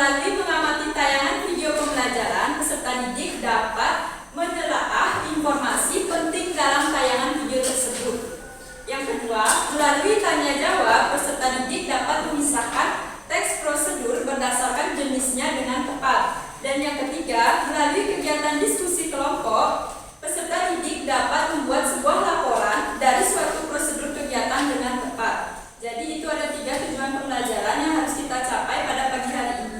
Melalui mengamati tayangan video pembelajaran, peserta didik dapat menelaah informasi penting dalam tayangan video tersebut. Yang kedua, melalui tanya jawab, peserta didik dapat memisahkan teks prosedur berdasarkan jenisnya dengan tepat. Dan yang ketiga, melalui kegiatan diskusi kelompok, peserta didik dapat membuat sebuah laporan dari suatu prosedur kegiatan dengan tepat. Jadi itu ada 3 tujuan pembelajaran yang harus kita capai pada pagi hari ini.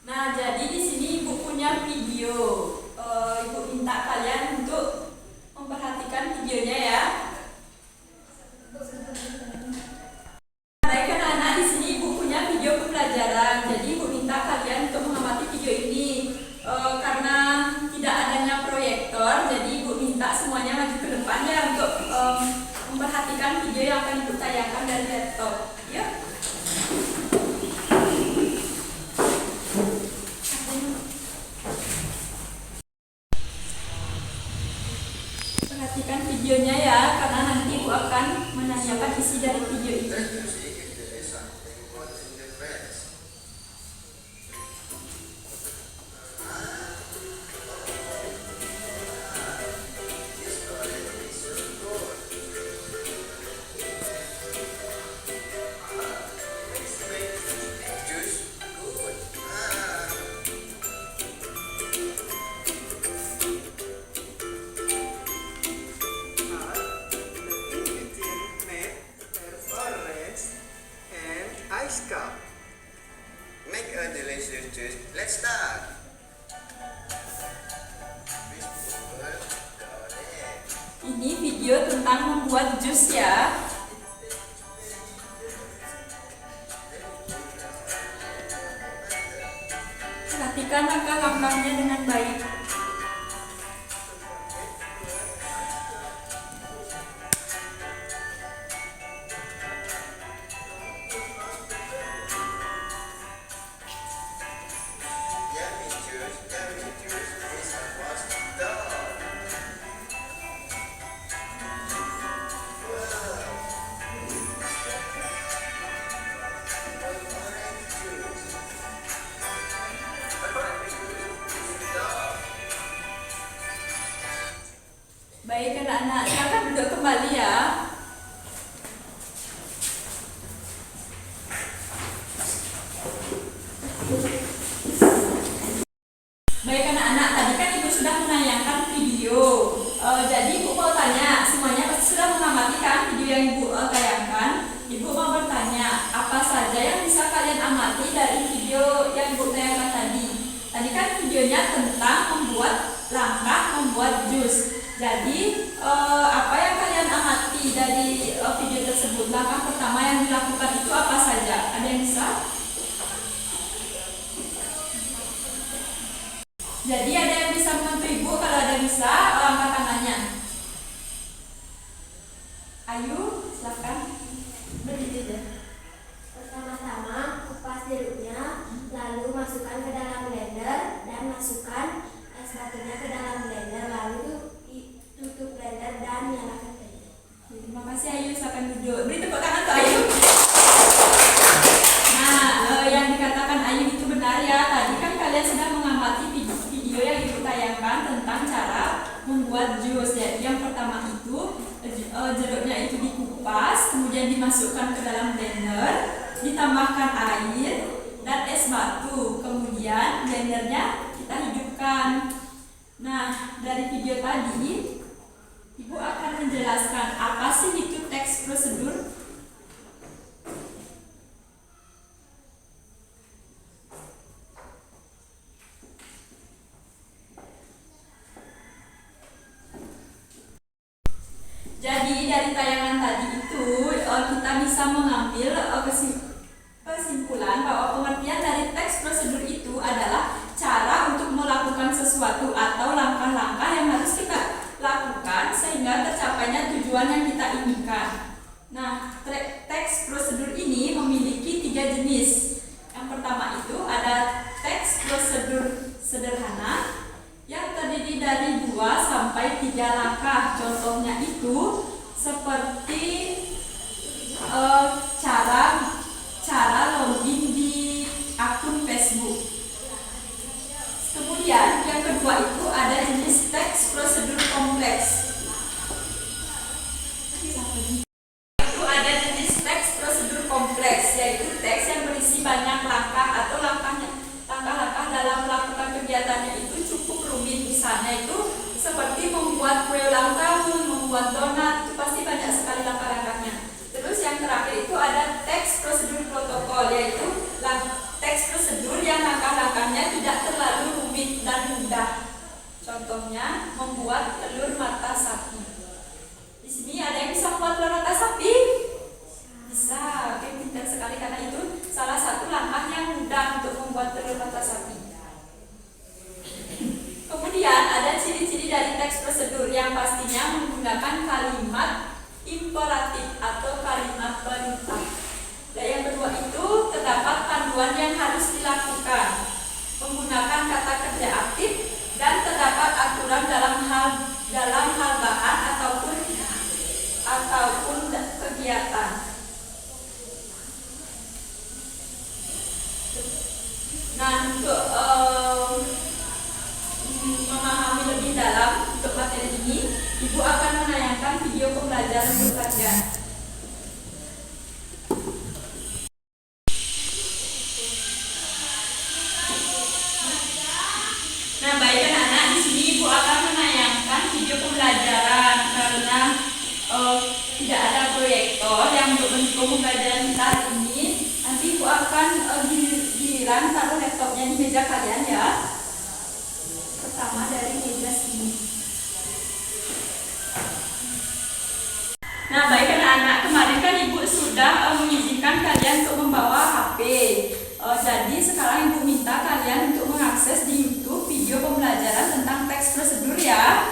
Nah, jadi di sini Ibu punya video. Ibu minta kalian untuk memperhatikan videonya ya. Baik anak-anak, di sini Ibu punya video pembelajaran. Jadi Ibu minta kalian untuk mengamati video ini. Karena tidak adanya proyektor, jadi Ibu minta semuanya maju ke depan ya untuk memperhatikan video yang akan Ibu tayangkan dari laptop. Ya. Perhatikan videonya ya, karena nanti Ibu akan menanyakan isi dari video itu. Ice cup. Make a delicious juice. Let's start. Ini video tentang membuat jus ya. Perhatikan langkah-langkahnya dengan baik. Baik anak-anak, silakan duduk kembali ya. Baik anak-anak, tadi kan Ibu sudah menayangkan video. Jadi Ibu mau tanya, semuanya pasti sudah mengamati kan video yang Ibu tayangkan. Ibu mau bertanya, apa saja yang bisa kalian amati dari video yang Ibu tayangkan tadi? Tadi kan videonya tentang membuat jus. Jadi apa yang kalian amati dari video tersebut? Langkah pertama yang dilakukan itu apa saja? Ada yang bisa? Jadi ada yang bisa membantu Ibu? Kalau ada bisa, angkat tangannya. Ayo, silakan. Berdiri deh. Pertama-tama kupas jeruknya, lalu masukkan ke dalam blender dan masukkan es batunya ke dalam blender, lalu tutup blender dan nyalakan blender. Terima kasih Ayu, silakan duduk. Beri tepuk tangan untuk Ayu. Nah, yang dikatakan Ayu itu benar ya. Tadi kan kalian sudah mengamati video yang Ibu tayangkan tentang cara membuat jus. Jadi yang pertama itu jeruknya itu dikupas, kemudian dimasukkan ke dalam blender, ditambahkan air dan es batu. Kemudian blendernya kita hidupkan. Nah, dari video tadi Ibu akan menjelaskan apa sih itu teks prosedur. Jadi dari tayangan tadi itu kita bisa mengambil kesimpulan bahwa pengertian dari teks prosedur itu adalah cara untuk melakukan sesuatu atau langkah-langkah yang harus kita lakukan sehingga tercapainya tujuan yang kita inginkan. Nah, Kemudian yang kedua itu ada jenis teks prosedur kompleks. Itu ada jenis teks prosedur kompleks, yaitu teks yang berisi banyak langkah atau langkah-langkah dalam melakukan kegiatannya itu cukup rumit. Misalnya itu seperti membuat kue ulang tahun, membuat donat, itu pasti banyak sekali langkah-langkahnya. Terus yang terakhir itu ada teks prosedur protokol, yaitu teks prosedur yang langkah-langkahnya tidak terlalu rumit dan mudah. Contohnya membuat telur mata sapi. Di sini ada yang bisa membuat telur mata sapi? Bisa. Oke, pintar sekali karena itu salah satu langkah yang mudah untuk membuat telur mata sapi. Kemudian ada ciri-ciri dari teks prosedur yang pastinya menggunakan kalimat imperatif atau kalimat perintah. Dan yang kedua itu terdapat panduan yang harus dilakukan, menggunakan kata kerja aktif, dan terdapat aturan dalam hal bahan ataupun kegiatan. Nah, untuk memahami lebih dalam untuk materi ini, Ibu akan menayangkan video pembelajaran untuk kalian. Nah, baik anak-anak, di sini Ibu akan menayangkan video pembelajaran karena tidak ada proyektor yang untuk mendukung pembelajaran kita hari ini. Nanti Ibu akan giliran taruh laptopnya di meja kalian ya. Pertama dari meja sini. Nah, baik anak-anak, kemarin kan Ibu sudah mengizinkan kalian untuk membawa HP. Jadi sekarang Ibu minta kalian untuk mengakses di YouTube video pembelajaran tentang teks prosedur ya.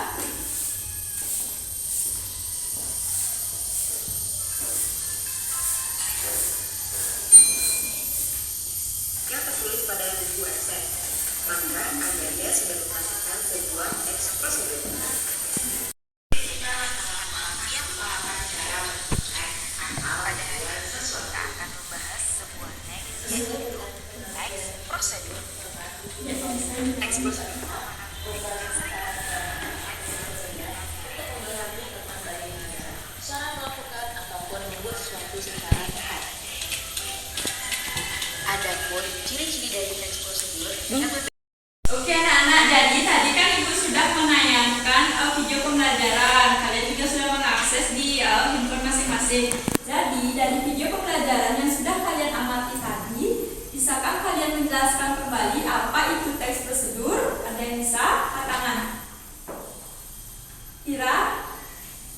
Yang tertulis pada buku Excel, maka Anda sudah menghasilkan sebuah teks prosedur. Teks prosedur. Cara melakukan ataupun membuat sesuatu secara tepat. Adapun ciri-ciri dari teks prosedur yang Oke anak-anak, jadi tadi kan Ibu sudah menayangkan video pembelajaran. Kalian juga sudah mengakses di handphone masing-masing. Jadi dari video pembelajaran yang sudah kalian amati tadi, bisakah kalian menjelaskan kembali apa itu teks prosedur? Ada yang bisa? Angkat tangan. Kira?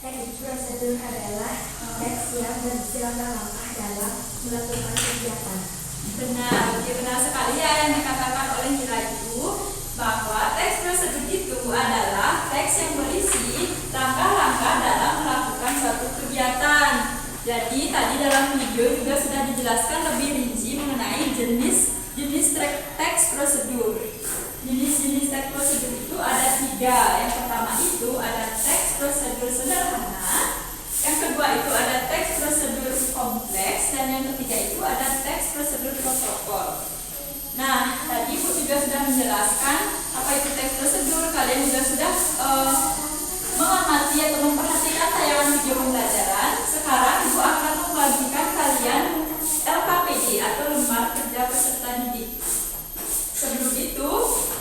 Teks prosedur adalah teks yang berisi langkah-langkah dalam melakukan kegiatan. Benar, oke, benar sekali ya yang dikatakan oleh Mira itu, bahwa teks prosedur itu adalah teks yang berisi langkah-langkah dalam melakukan suatu kegiatan. Jadi tadi dalam video juga sudah dijelaskan lebih rinci mengenai jenis teks prosedur. Jenis-jenis teks prosedur itu ada 3. Yang pertama itu ada teks prosedur sederhana, yang kedua itu ada teks prosedur kompleks, dan yang ketiga itu ada teks prosedur protokol. Nah, tadi Ibu juga sudah menjelaskan apa itu teks prosedur. Kalian juga sudah mengamati atau memperhatikan tayangan video pembelajaran. Sekarang Ibu akan membagikan kalian LKPD atau lembar kerja peserta didik. Sebelum itu,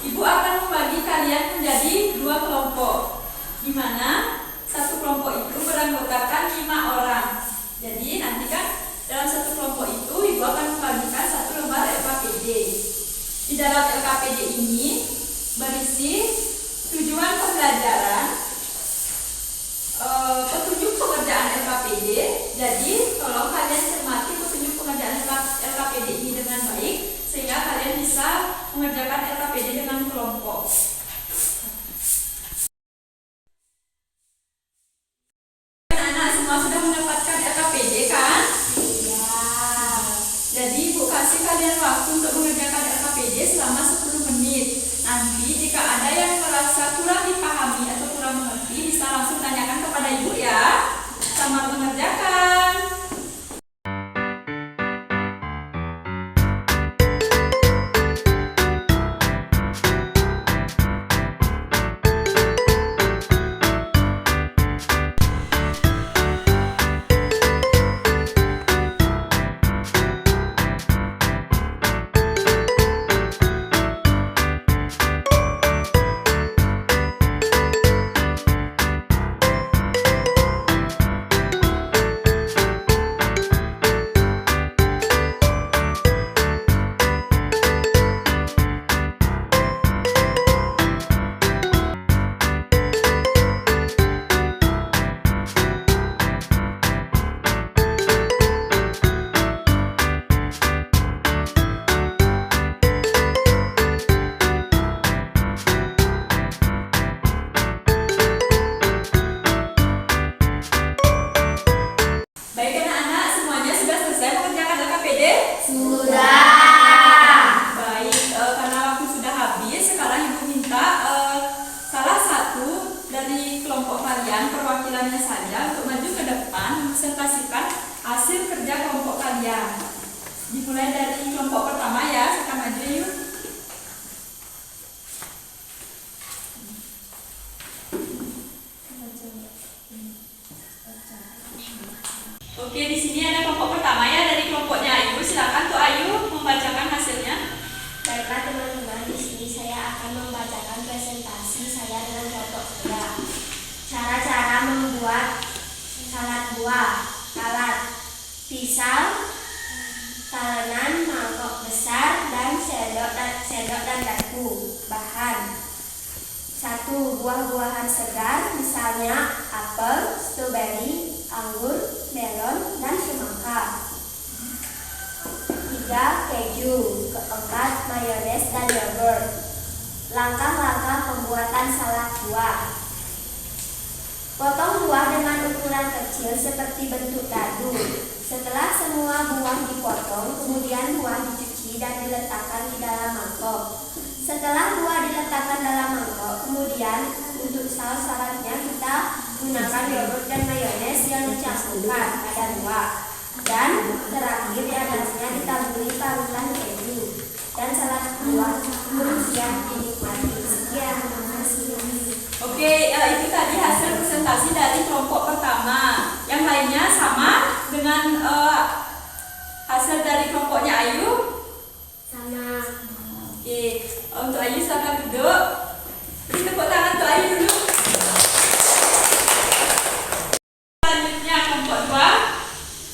Ibu akan membagi kalian menjadi 2 kelompok, di mana satu kelompok itu beranggotakan 5 orang. Jadi nanti kan dalam satu kelompok itu Ibu akan membagikan 1 lembar LKPD. Di dalam LKPD ini berisi tujuan pembelajaran, petunjuk pengerjaan LKPD. Jadi tolong kalian cermati petunjuk pengerjaan LKPD ini dengan baik, sehingga kalian bisa mengerjakan LKPD dengan kelompok. Anak-anak semua sudah mendapatkan LKPD kan? Ya. Jadi Ibu kasih kalian waktu untuk mengerjakan LKPD selama 10 menit. Nanti jika ada yang merasa kurang dipahami atau kurang mengerti, bisa langsung tanyakan kepada Ibu ya. Selamat mengerjakan. sendok dan garpu. Bahan: 1. Buah-buahan segar, misalnya apel, stroberi, anggur, melon, dan semangka. 3. Keju. 4. Mayones dan yogurt. Langkah-langkah pembuatan salad buah. Potong buah dengan ukuran kecil seperti bentuk dadu. Setelah semua buah dipotong, kemudian buah dicuci dan diletakkan di dalam mangkok. Setelah buah diletakkan dalam mangkok, kemudian untuk saus saladnya kita gunakan yogurt dan mayones yang dicampurkan pada buah. Dan terakhir di atasnya ditaburi parutan keju. Dan salad buah siap dinikmati. Sekian, terima kasih. Oke, itu tadi hasil presentasi dari kelompok pertama. Yang lainnya sama dengan hasil dari kelompoknya Ayu? Sama. Oke, untuk Ayu silakan duduk. Beri tepuk tangan untuk Ayu dulu. Selanjutnya kelompok 2.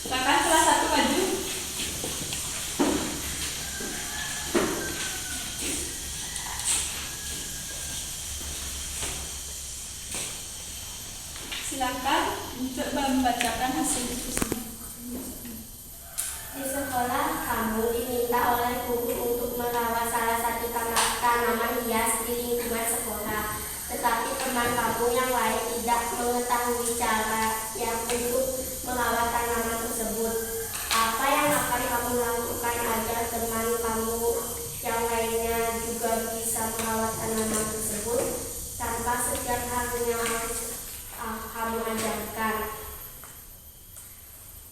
Silakan kelas 1 maju. Silakan untuk membacakan hasil diskusi. Di sekolah, kamu diminta oleh guru untuk merawat salah satu tanaman hias di lingkungan sekolah. Tetapi teman kamu yang lain tidak mengetahui cara yang untuk merawat tanaman tersebut. Apa yang akan kamu lakukan agar teman kamu yang lainnya juga bisa merawat tanaman tersebut tanpa setiap harinya harus kamu ajarkan?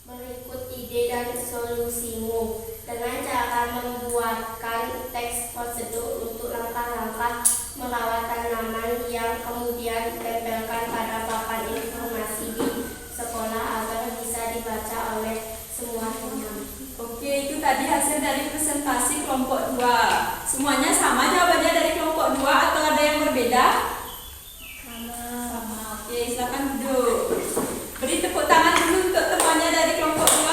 Berikut ide dan solusimu dengan cara membuatkan teks prosedur untuk langkah-langkah merawat tanaman yang kemudian ditempelkan pada papan informasi di sekolah agar bisa dibaca oleh semua teman. Oke, itu tadi hasil dari presentasi kelompok 2. Semuanya sama jawabannya dari kelompok 2 atau ada yang berbeda? Sama. Oke, silakan duduk. Beri tepuk tangan dulu untuk temannya dari kelompok 2.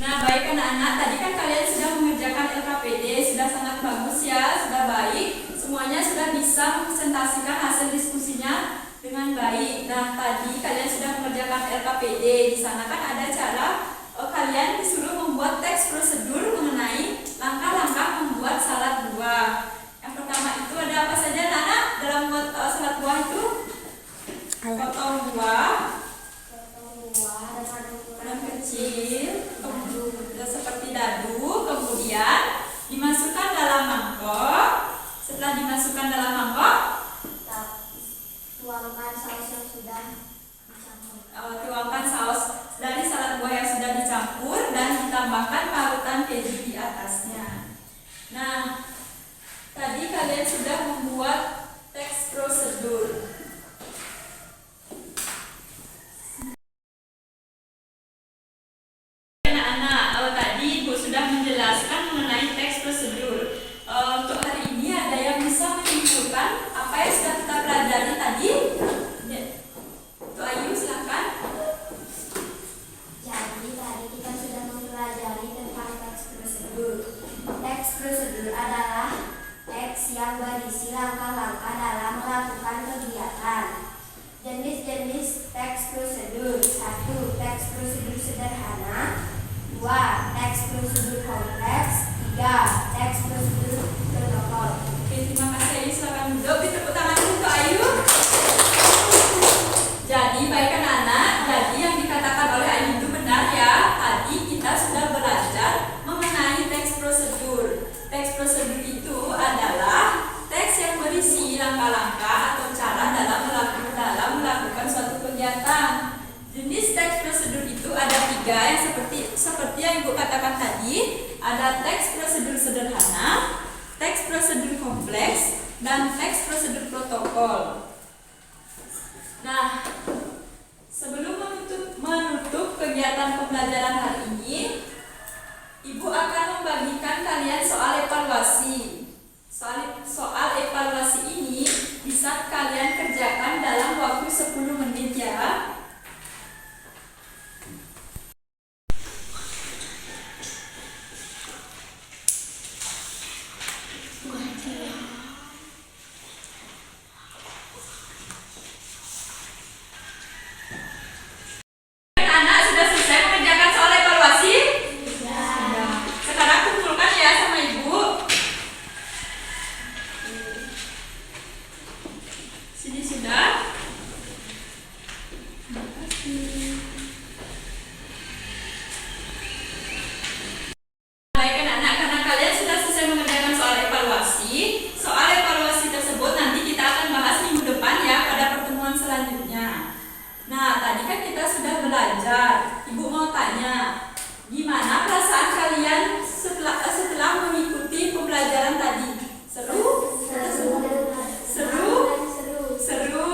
Nah, baik anak-anak, tadi kan kalian sudah mengerjakan LKPD, sudah sangat bagus ya, sudah baik. Semuanya sudah bisa mempresentasikan hasil diskusinya dengan baik. Nah, tadi kalian sudah mengerjakan LKPD. Di sana kan ada cara kalian disuruh membuat teks prosedur mengenai langkah-langkah membuat salad buah. Yang pertama itu ada apa saja anak-anak dalam membuat salad buah itu? Potong buah ukuran kecil, seperti dadu, kemudian dimasukkan dalam mangkok. Setelah dimasukkan dalam mangkok, Tuangkan saus yang sudah dicampur. tuangkan saus dari salad buah yang sudah dicampur dan ditambahkan parutan keju di atasnya. Nah, tadi kalian sudah membuat teks prosedur. Anak-anak, tadi Ibu sudah menjelaskan mengenai teks prosedur. Untuk hari ini ada yang bisa menyimpulkan apa yang sudah kita pelajari tadi? Ya. Untuk Ayu silakan. Jadi tadi kita sudah mempelajari tentang teks prosedur. Teks prosedur adalah teks yang berisi langkah-langkah dalam melakukan kegiatan. Jenis-jenis teks prosedur: 1. Teks prosedur sederhana. 2. Teks prosedur kompleks. 3. Teks prosedur protokol. Oke, terima kasih Ayu, silakan duduk. Beri tepuk tangan untuk Ayu. Jadi baik anak-anak, jadi yang dikatakan oleh Ayu itu benar ya. Tadi kita sudah belajar mengenai teks prosedur. Teks prosedur itu adalah teks yang berisi langkah-langkah atau cara dalam melakukan suatu kegiatan. Jenis teks prosedur itu ada 3 yang seperti yang Ibu katakan tadi. Ada teks prosedur sederhana, teks prosedur kompleks, dan teks prosedur protokol. Nah, sebelum menutup kegiatan pembelajaran hari ini, Ibu akan membagikan kalian soal evaluasi. Soal evaluasi ini bisa kalian kerjakan dalam waktu 10 menit ya. belajar. Ibu mau tanya, gimana perasaan kalian setelah mengikuti pembelajaran tadi? Seru? Seru? Seru.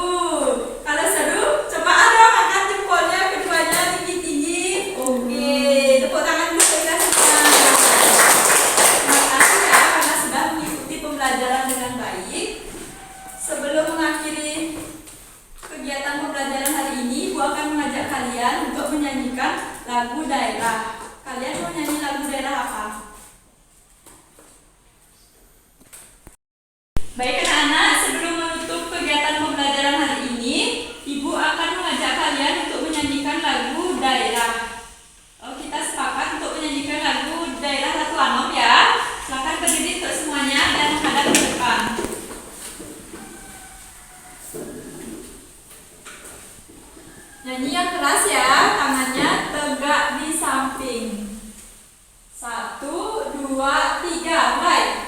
Kalau seru, coba dong angkat jempolnya keduanya tinggi-tinggi. Oke, tepuk tangan dulu kelasnya. Terima kasih ya karena sudah mengikuti pembelajaran dengan baik. Sebelum mengakhiri kegiatan pembelajaran hari ini, Ibu akan mengajak kalian untuk menyanyikan lagu daerah. Kalian mau nyanyi lagu daerah apa? Baik anak-anak, sebelum menutup kegiatan pembelajaran hari ini, Ibu akan mengajak kalian untuk menyanyikan lagu daerah. Kita sepakat untuk menyanyikan lagu daerah Ratu Anom ya. Silakan berdiri untuk semuanya dan menghadap ke depan. Nyanyi yang keras ya, tangannya tegak di samping. 1, 2, 3, mulai.